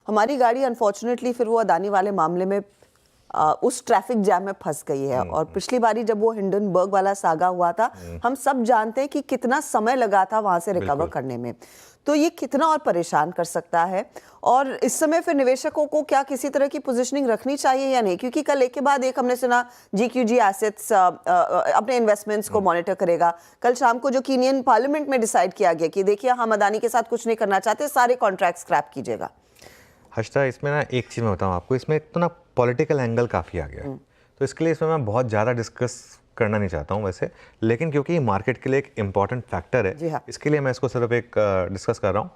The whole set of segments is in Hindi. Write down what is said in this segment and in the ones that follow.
हमारी गाड़ी अनफॉर्चुनेटली फिर वो अदानी वाले मामले में उस ट्रैफिक जैम में फंस गई है। और पिछली बारी जब वो हिंडनबर्ग वाला सागा हुआ था, हम सब जानते हैं कि कितना समय लगा था वहां से रिकवर करने में। तो ये कितना और परेशान कर सकता है। और इस समय फिर निवेशकों को क्या किसी तरह की पोजीशनिंग रखनी चाहिए या नहीं, क्योंकि कल एक के बाद एक हमने सुना जीक्यूजी एसेट्स अपने इन्वेस्टमेंट्स को मॉनिटर करेगा। कल शाम को जो कीनियन पार्लियामेंट में डिसाइड किया गया कि देखिए हम अदानी के साथ कुछ नहीं करना चाहते, सारे कॉन्ट्रैक्ट स्क्रैप कीजिएगा। हर्षिता, इसमें ना एक चीज़ मैं बताऊँ आपको, इसमें तो ना पॉलिटिकल एंगल काफ़ी आ गया है, तो इसके लिए इसमें मैं बहुत ज़्यादा डिस्कस करना नहीं चाहता हूँ वैसे, लेकिन क्योंकि मार्केट के लिए एक इम्पॉर्टेंट फैक्टर है, हाँ। इसके लिए मैं इसको सिर्फ एक डिस्कस कर रहा हूँ।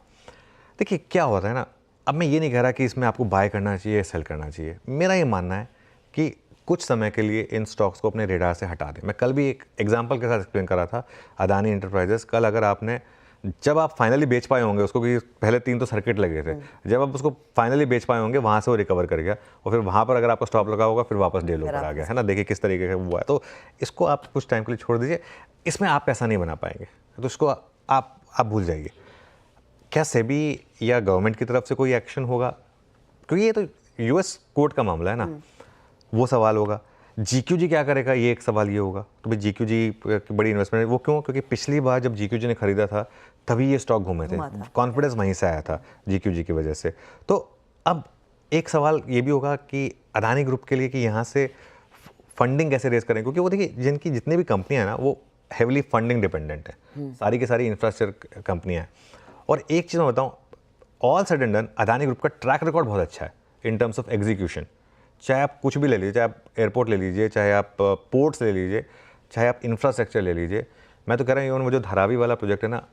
देखिए क्या होता है ना, अब मैं ये नहीं कह रहा कि इसमें आपको बाय करना चाहिए, सेल करना चाहिए। मेरा ये मानना है कि कुछ समय के लिए इन स्टॉक्स को अपने रेडार से हटा दें। मैं कल भी एक एग्जांपल के साथ एक्सप्लेन कर रहा था, अदानी एंटरप्राइजेस। कल अगर आपने, जब आप फाइनली बेच पाए होंगे उसको, क्योंकि पहले 3 तो सर्किट लगे थे, जब आप उसको फाइनली बेच पाए होंगे वहाँ से वो रिकवर कर गया, और फिर वहाँ पर अगर आपका स्टॉप लगा होगा फिर वापस डे लो पर आ गया है ना। देखिए किस तरीके से हुआ है। तो इसको आप कुछ टाइम के लिए छोड़ दीजिए, इसमें आप पैसा नहीं बना पाएंगे, तो इसको आप भूल जाइए। क्या सेबी या गवर्नमेंट की तरफ से कोई एक्शन होगा, क्योंकि ये तो यूएस कोर्ट का मामला है ना, वो सवाल होगा। जीक्यूजी क्या करेगा, ये एक सवाल ये होगा। तो भाई जीक्यूजी की बड़ी इन्वेस्टमेंट है, वो क्यों? क्योंकि पिछली बार जब जीक्यूजी ने खरीदा था तभी ये स्टॉक घूमे थे, कॉन्फिडेंस वहीं से आया था जीक्यूजी की वजह से। तो अब एक सवाल ये भी होगा कि अदानी ग्रुप के लिए कि यहाँ से फंडिंग कैसे रेज करें, क्योंकि वो देखिए जिनकी जितनी भी कंपनियाँ हैं ना, वो हेवली फंडिंग डिपेंडेंट है, सारी की सारी इंफ्रास्ट्रक्चर कंपनियाँ हैं। और एक चीज़ मैं बताऊँ, all said and done Adani group का ट्रैक रिकॉर्ड बहुत अच्छा है इन टर्म्स ऑफ एग्जीक्यूशन। चाहे आप कुछ भी ले लीजिए, चाहे आप एयरपोर्ट ले लीजिए, चाहे आप पोर्ट्स ले लीजिए, चाहे आप इंफ्रास्ट्रक्चर ले लीजिए। मैं तो कह रहा हूँ वो जो धारावी वाला प्रोजेक्ट है ना,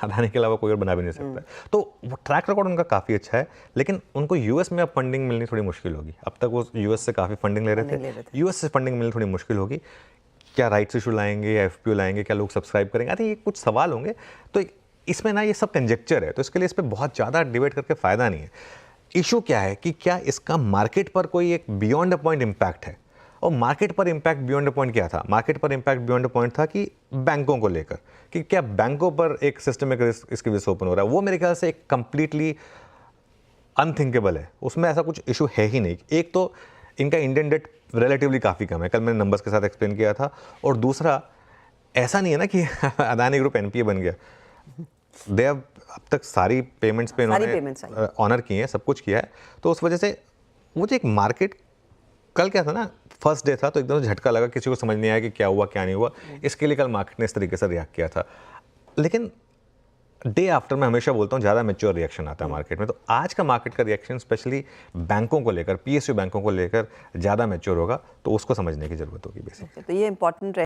अदानी के अलावा कोई और बना भी नहीं सकता। तो वो ट्रैक रिकॉर्ड उनका काफ़ी अच्छा है, लेकिन उनको यूएस में अब फंडिंग मिलनी थोड़ी मुश्किल होगी। अब तक वो यूएस से काफ़ी फंडिंग ले रहे थे, यूएस से फंडिंग मिलनी थोड़ी मुश्किल होगी। क्या राइट्स इशू लाएंगे या एफपीओ लाएंगे, क्या लोग सब्सक्राइब करेंगे, आई थिंक ये कुछ सवाल होंगे। तो इसमें ना ये सब कंजेक्चर है, तो इसके लिए इस पर बहुत ज़्यादा डिबेट करके फ़ायदा नहीं है। इशू क्या है कि क्या इसका मार्केट पर कोई एक बियॉन्ड अ पॉइंट इम्पैक्ट है। और मार्केट पर इम्पैक्ट बियॉन्ड अ पॉइंट क्या था? मार्केट पर इम्पैक्ट बियॉन्ड अ पॉइंट था कि बैंकों को लेकर, कि क्या बैंकों पर एक सिस्टमिक रिस्क इसकी वजह से ओपन हो रहा है। वो मेरे ख्याल से एक कंप्लीटली अनथिंकेबल है, उसमें ऐसा कुछ इशू है ही नहीं। एक तो इनका इंडियन डेट रिलेटिवली काफ़ी कम है, कल मैंने नंबर्स के साथ एक्सप्लेन किया था। और दूसरा, ऐसा नहीं है ना कि अदानी ग्रुप एनपीए बन गया। दे अब तक सारी पेमेंट्स पे इन्होंने ऑनर किए हैं, सब कुछ किया है। तो उस वजह से मुझे एक मार्केट, कल क्या था ना, फर्स्ट डे था, तो एकदम झटका लगा, किसी को समझ नहीं आया कि क्या हुआ क्या नहीं हुआ। इसके लिए कल मार्केट ने इस तरीके से रिएक्ट किया था। लेकिन डे आफ्टर मैं हमेशा बोलता हूँ ज़्यादा मैच्योर रिएक्शन आता है मार्केट में। तो आज का मार्केट का रिएक्शन स्पेशली बैंकों को लेकर, पीएसयू बैंकों को लेकर ज़्यादा मैच्योर होगा, तो उसको समझने की जरूरत होगी बेसिकली। तो ये इंपॉर्टेंट